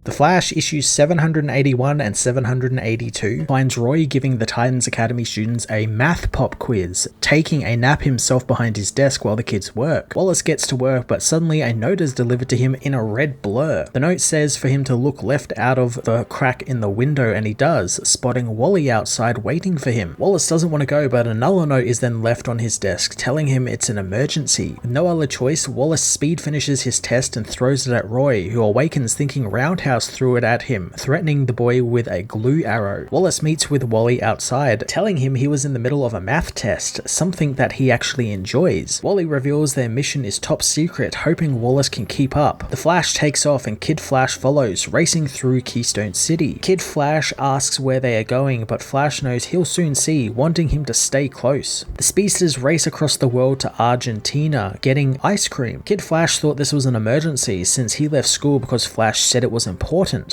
The Flash issues 781 and 782 finds Roy giving the Titans Academy students a math pop quiz, taking a nap himself behind his desk while the kids work. Wallace gets to work, but suddenly a note is delivered to him in a red blur. The note says for him to look left out of the crack in the window, and he does, spotting Wally outside waiting for him. Wallace doesn't want to go, but another note is then left on his desk telling him it's an emergency. With no other choice, Wallace speed finishes his test and throws it at Roy, who awakens thinking Roundhouse threw it at him, threatening the boy with a glue arrow. Wallace meets with Wally outside, telling him he was in the middle of a math test, something that he actually enjoys. Wally reveals their mission is top secret, hoping Wallace can keep up. The Flash takes off and Kid Flash follows, racing through Keystone City. Kid Flash asks where they are going, but Flash knows he'll soon see, wanting him to stay close. The speedsters race across the world to Argentina, getting ice cream. Kid Flash thought this was an emergency since he left school because Flash said it was important.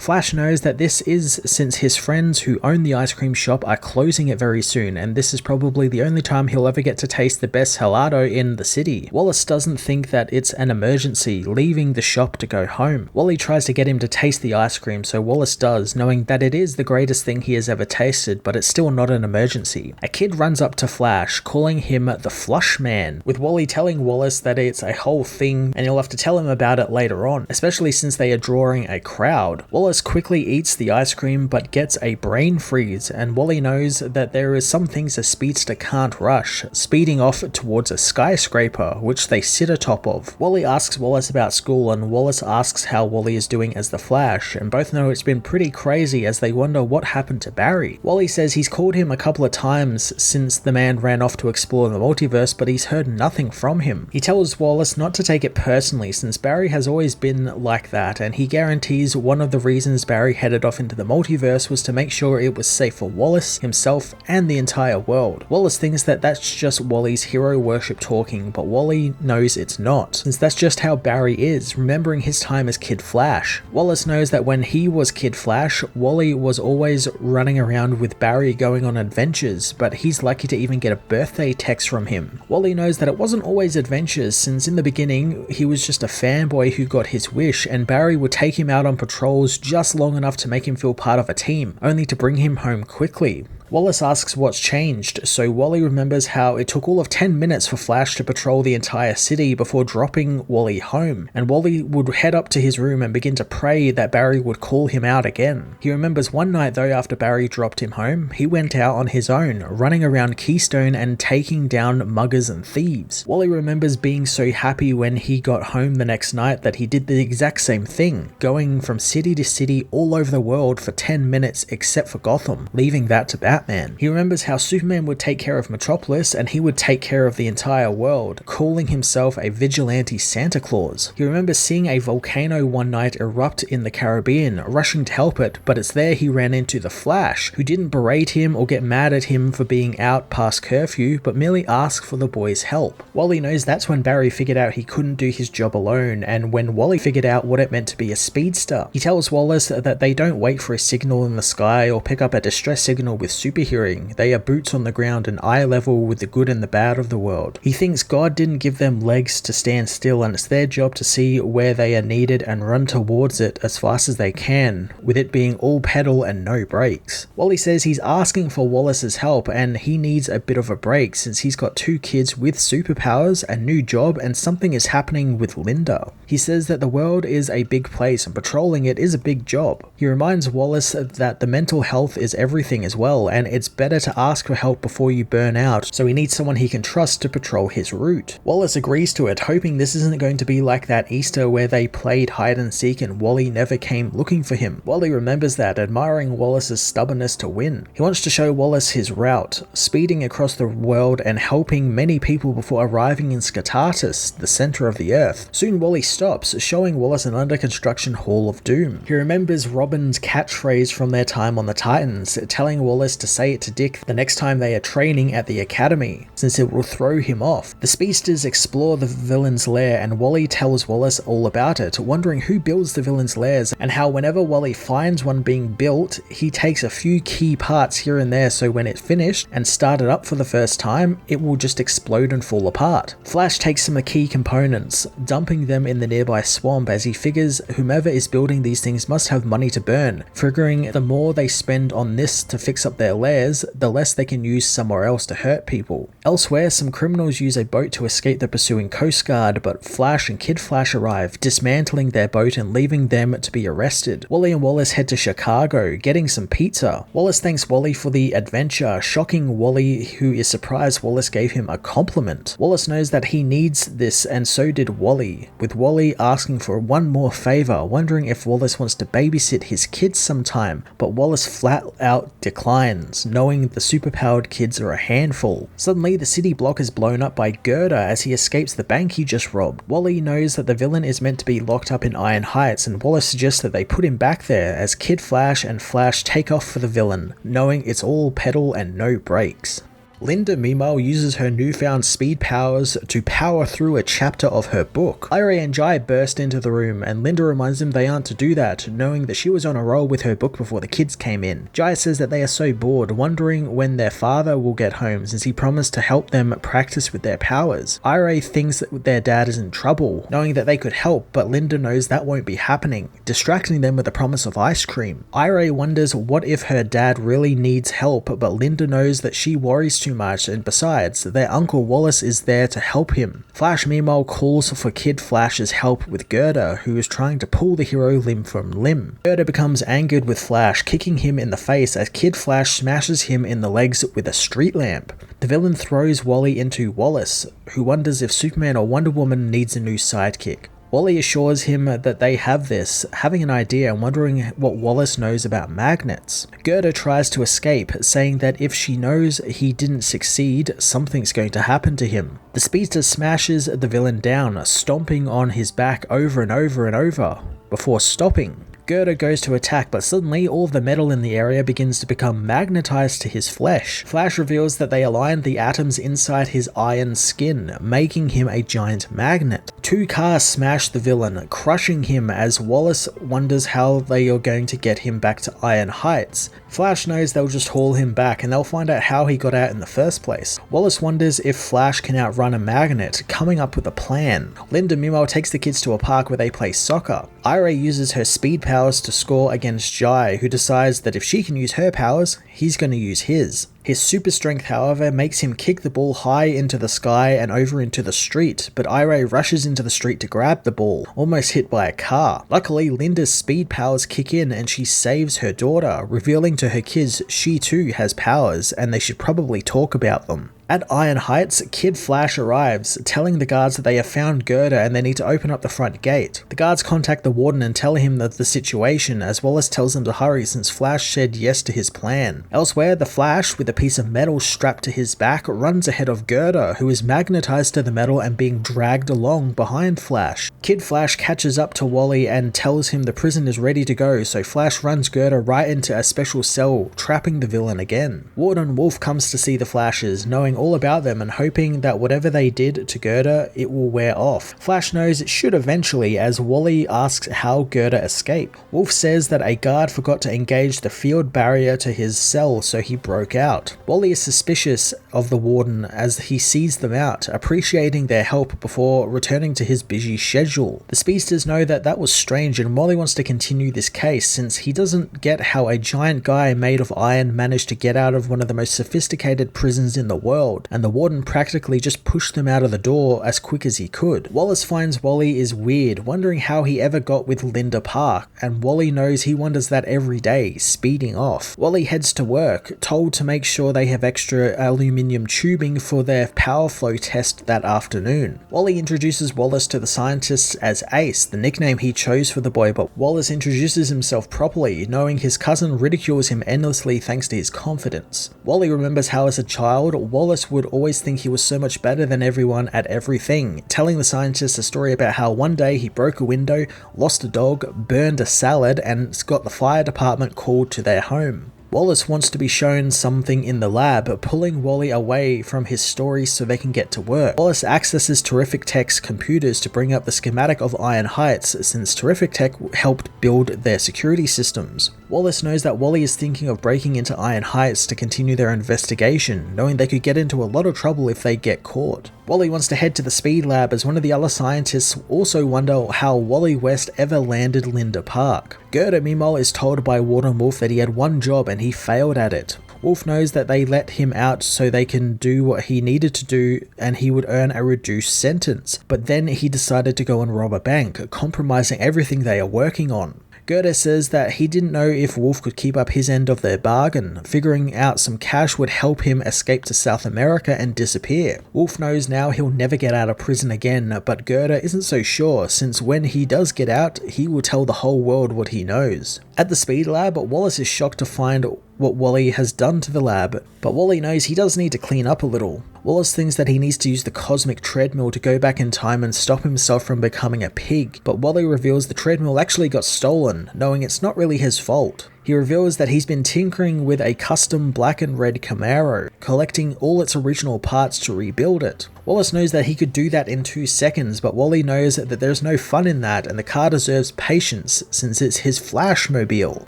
Flash knows that this is since his friends who own the ice cream shop are closing it very soon, and this is probably the only time he'll ever get to taste the best helado in the city. Wallace doesn't think that it's an emergency, leaving the shop to go home. Wally tries to get him to taste the ice cream, so Wallace does, knowing that it is the greatest thing he has ever tasted, but it's still not an emergency. A kid runs up to Flash, calling him the Flush Man, with Wally telling Wallace that it's a whole thing and he'll have to tell him about it later on, especially since they are drawing a crowd. Wallace quickly eats the ice cream but gets a brain freeze, and Wally knows that there is some things a speedster can't rush, speeding off towards a skyscraper, which they sit atop of. Wally asks Wallace about school, and Wallace asks how Wally is doing as the Flash, and both know it's been pretty crazy as they wonder what happened to Barry. Wally says he's called him a couple of times since the man ran off to explore the multiverse, but he's heard nothing from him. He tells Wallace not to take it personally since Barry has always been like that, and he guarantees one of the reasons Barry headed off into the multiverse was to make sure it was safe for Wallace, himself, and the entire world. Wallace thinks that that's just Wally's hero worship talking, but Wally knows it's not, since that's just how Barry is, remembering his time as Kid Flash. Wallace knows that when he was Kid Flash, Wally was always running around with Barry going on adventures, but he's lucky to even get a birthday text from him. Wally knows that it wasn't always adventures, since in the beginning he was just a fanboy who got his wish, and Barry would take him out on patrols just long enough to make him feel part of a team, only to bring him home quickly. Wallace asks what's changed, so Wally remembers how it took all of 10 minutes for Flash to patrol the entire city before dropping Wally home, and Wally would head up to his room and begin to pray that Barry would call him out again. He remembers one night though, after Barry dropped him home, he went out on his own, running around Keystone and taking down muggers and thieves. Wally remembers being so happy when he got home the next night that he did the exact same thing, going from city to city all over the world for 10 minutes except for Gotham, leaving that to Batman. He remembers how Superman would take care of Metropolis and he would take care of the entire world, calling himself a vigilante Santa Claus. He remembers seeing a volcano one night erupt in the Caribbean, rushing to help it, but it's there he ran into the Flash, who didn't berate him or get mad at him for being out past curfew, but merely asked for the boy's help. Wally knows that's when Barry figured out he couldn't do his job alone, and when Wally figured out what it meant to be a speedster. He tells Wallace that they don't wait for a signal in the sky or pick up a distress signal with super hearing. They are boots on the ground and eye level with the good and the bad of the world. He thinks God didn't give them legs to stand still, and it's their job to see where they are needed and run towards it as fast as they can, with it being all pedal and no brakes. Wally says he's asking for Wallace's help and he needs a bit of a break since he's got 2 kids with superpowers, a new job, and something is happening with Linda. He says that the world is a big place and patrolling it is a big job. He reminds Wallace that the mental health is everything as well, and it's better to ask for help before you burn out, so he needs someone he can trust to patrol his route. Wallace agrees to it, hoping this isn't going to be like that Easter where they played hide and seek and Wally never came looking for him. Wally remembers that, admiring Wallace's stubbornness to win. He wants to show Wallace his route, speeding across the world and helping many people before arriving in Scatartus, the center of the earth. Soon Wally stops, showing Wallace an under construction Hall of Doom. He remembers Robin's catchphrase from their time on the Titans, telling Wallace to to say it to Dick the next time they are training at the academy, since it will throw him off. The speedsters explore the villain's lair and Wally tells Wallace all about it, wondering who builds the villain's lairs and how whenever Wally finds one being built, he takes a few key parts here and there so when it's finished and started up for the first time, it will just explode and fall apart. Flash takes some of the key components, dumping them in the nearby swamp as he figures whomever is building these things must have money to burn, figuring the more they spend on this to fix up their lairs, the less they can use somewhere else to hurt people. Elsewhere, some criminals use a boat to escape the pursuing Coast Guard, but Flash and Kid Flash arrive, dismantling their boat and leaving them to be arrested. Wally and Wallace head to Chicago, getting some pizza. Wallace thanks Wally for the adventure, shocking Wally, who is surprised Wallace gave him a compliment. Wallace knows that he needs this and so did Wally, with Wally asking for one more favor, wondering if Wallace wants to babysit his kids sometime, but Wallace flat out declines, knowing the superpowered kids are a handful. Suddenly, the city block is blown up by Girder as he escapes the bank he just robbed. Wally knows that the villain is meant to be locked up in Iron Heights, and Wallace suggests that they put him back there as Kid Flash and Flash take off for the villain, knowing it's all pedal and no brakes. Linda, meanwhile, uses her newfound speed powers to power through a chapter of her book. Ira and Jai burst into the room, and Linda reminds them they aren't to do that, knowing that she was on a roll with her book before the kids came in. Jai says that they are so bored, wondering when their father will get home since he promised to help them practice with their powers. Ira thinks that their dad is in trouble, knowing that they could help, but Linda knows that won't be happening, distracting them with the promise of ice cream. Ira wonders what if her dad really needs help, but Linda knows that she worries too much, and besides, their uncle Wallace is there to help him. Flash meanwhile calls for Kid Flash's help with Girder, who is trying to pull the hero limb from limb. Girder becomes angered with Flash, kicking him in the face as Kid Flash smashes him in the legs with a street lamp. The villain throws Wally into Wallace, who wonders if Superman or Wonder Woman needs a new sidekick. Wally assures him that they have this, having an idea and wondering what Wallace knows about magnets. Girder tries to escape, saying that if she knows he didn't succeed, something's going to happen to him. The speedster smashes the villain down, stomping on his back over and over and over, before stopping. Girder goes to attack, but suddenly all of the metal in the area begins to become magnetized to his flesh. Flash reveals that they aligned the atoms inside his iron skin, making him a giant magnet. Two cars smash the villain, crushing him as Wallace wonders how they are going to get him back to Iron Heights. Flash knows they'll just haul him back and they'll find out how he got out in the first place. Wallace wonders if Flash can outrun a magnet, coming up with a plan. Linda meanwhile takes the kids to a park where they play soccer. Ira uses her speed powers to score against Jai, who decides that if she can use her powers, he's going to use his. His super strength, however, makes him kick the ball high into the sky and over into the street, but Ira rushes into the street to grab the ball, almost hit by a car. Luckily, Linda's speed powers kick in and she saves her daughter, revealing to her kids she too has powers and they should probably talk about them. At Iron Heights, Kid Flash arrives, telling the guards that they have found Girder and they need to open up the front gate. The guards contact the warden and tell him the situation, as Wallace tells them to hurry since Flash said yes to his plan. Elsewhere, the Flash, with a piece of metal strapped to his back, runs ahead of Girder, who is magnetized to the metal and being dragged along behind Flash. Kid Flash catches up to Wally and tells him the prison is ready to go, so Flash runs Girder right into a special cell, trapping the villain again. Warden Wolf comes to see the Flashes, knowing all about them and hoping that whatever they did to Girder, it will wear off. Flash knows it should eventually, as Wally asks how Girder escaped. Wolf says that a guard forgot to engage the field barrier to his cell, so he broke out. Wally is suspicious of the warden as he sees them out, appreciating their help before returning to his busy schedule. The speedsters know that was strange, and Wally wants to continue this case since he doesn't get how a giant guy made of iron managed to get out of one of the most sophisticated prisons in the world, and the warden practically just pushed them out of the door as quick as he could. Wallace finds Wally is weird, wondering how he ever got with Linda Park, and Wally knows he wonders that every day, speeding off. Wally heads to work, told to make sure they have extra aluminium tubing for their power flow test that afternoon. Wally introduces Wallace to the scientists as Ace, the nickname he chose for the boy, but Wallace introduces himself properly, knowing his cousin ridicules him endlessly thanks to his confidence. Wally remembers how as a child, Wallace would always think he was so much better than everyone at everything, telling the scientists a story about how one day he broke a window, lost a dog, burned a salad, and got the fire department called to their home. Wallace wants to be shown something in the lab, pulling Wally away from his story so they can get to work. Wallace accesses Terrific Tech's computers to bring up the schematic of Iron Heights, since Terrific Tech helped build their security systems. Wallace knows that Wally is thinking of breaking into Iron Heights to continue their investigation, knowing they could get into a lot of trouble if they get caught. Wally wants to head to the speed lab as one of the other scientists also wonder how Wally West ever landed Linda Park. Girder meanwhile is told by Warden Wolf that he had one job and he failed at it. Wolf knows that they let him out so they can do what he needed to do and he would earn a reduced sentence, but then he decided to go and rob a bank, compromising everything they are working on. Girder says that he didn't know if Wolf could keep up his end of their bargain. Figuring out some cash would help him escape to South America and disappear. Wolf knows now he'll never get out of prison again, but Girder isn't so sure, since when he does get out, he will tell the whole world what he knows. At the speed lab, Wallace is shocked to find what Wally has done to the lab, but Wally knows he does need to clean up a little. Wallace thinks that he needs to use the cosmic treadmill to go back in time and stop himself from becoming a pig, but Wally reveals the treadmill actually got stolen, knowing it's not really his fault. He reveals that he's been tinkering with a custom black and red Camaro, collecting all its original parts to rebuild it. Wallace knows that he could do that in 2 seconds, but Wally knows that there's no fun in that and the car deserves patience since it's his Flashmobile.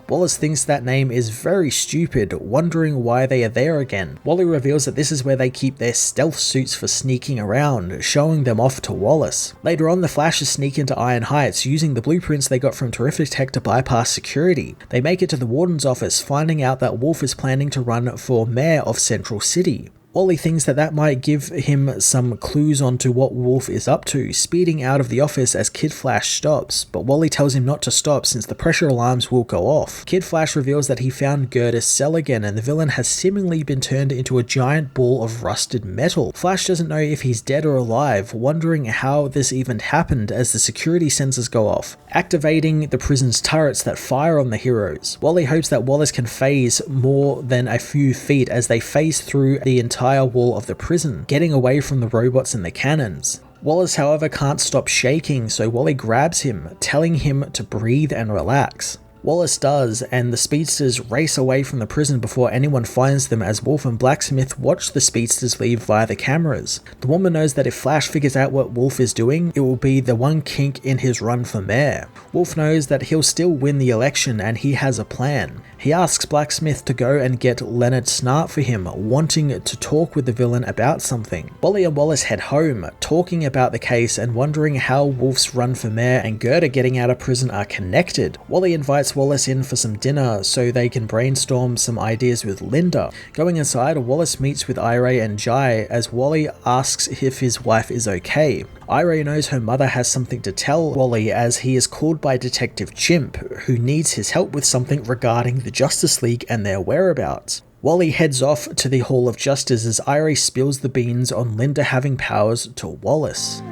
Wallace thinks that name is very stupid, wondering why they are there again. Wally reveals that this is where they keep their stealth suits for sneaking around, showing them off to Wallace. Later on, the Flashes sneak into Iron Heights using the blueprints they got from Terrific Tech to bypass security. They make it to the warden's office, finding out that Wolf is planning to run for mayor of Central City. Wally thinks that might give him some clues onto what Wolf is up to, speeding out of the office as Kid Flash stops, but Wally tells him not to stop since the pressure alarms will go off. Kid Flash reveals that he found Girder's cell again and the villain has seemingly been turned into a giant ball of rusted metal. Flash doesn't know if he's dead or alive, wondering how this even happened as the security sensors go off, activating the prison's turrets that fire on the heroes. Wally hopes that Wallace can phase more than a few feet as they phase through the entire wall of the prison, getting away from the robots and the cannons. Wallace, however, can't stop shaking, so Wally grabs him, telling him to breathe and relax. Wallace does, and the speedsters race away from the prison before anyone finds them as Wolf and Blacksmith watch the speedsters leave via the cameras. The woman knows that if Flash figures out what Wolf is doing, it will be the one kink in his run for mayor. Wolf knows that he'll still win the election and he has a plan. He asks Blacksmith to go and get Leonard Snart for him, wanting to talk with the villain about something. Wally and Wallace head home, talking about the case and wondering how Wolf's run for mayor and Girder getting out of prison are connected. Wally invites Wallace in for some dinner so they can brainstorm some ideas with Linda. Going inside, Wallace meets with Ira and Jai as Wally asks if his wife is okay. Ira knows her mother has something to tell Wally as he is called by Detective Chimp, who needs his help with something regarding the Justice League and their whereabouts. Wally heads off to the Hall of Justice as Ira spills the beans on Linda having powers to Wallace.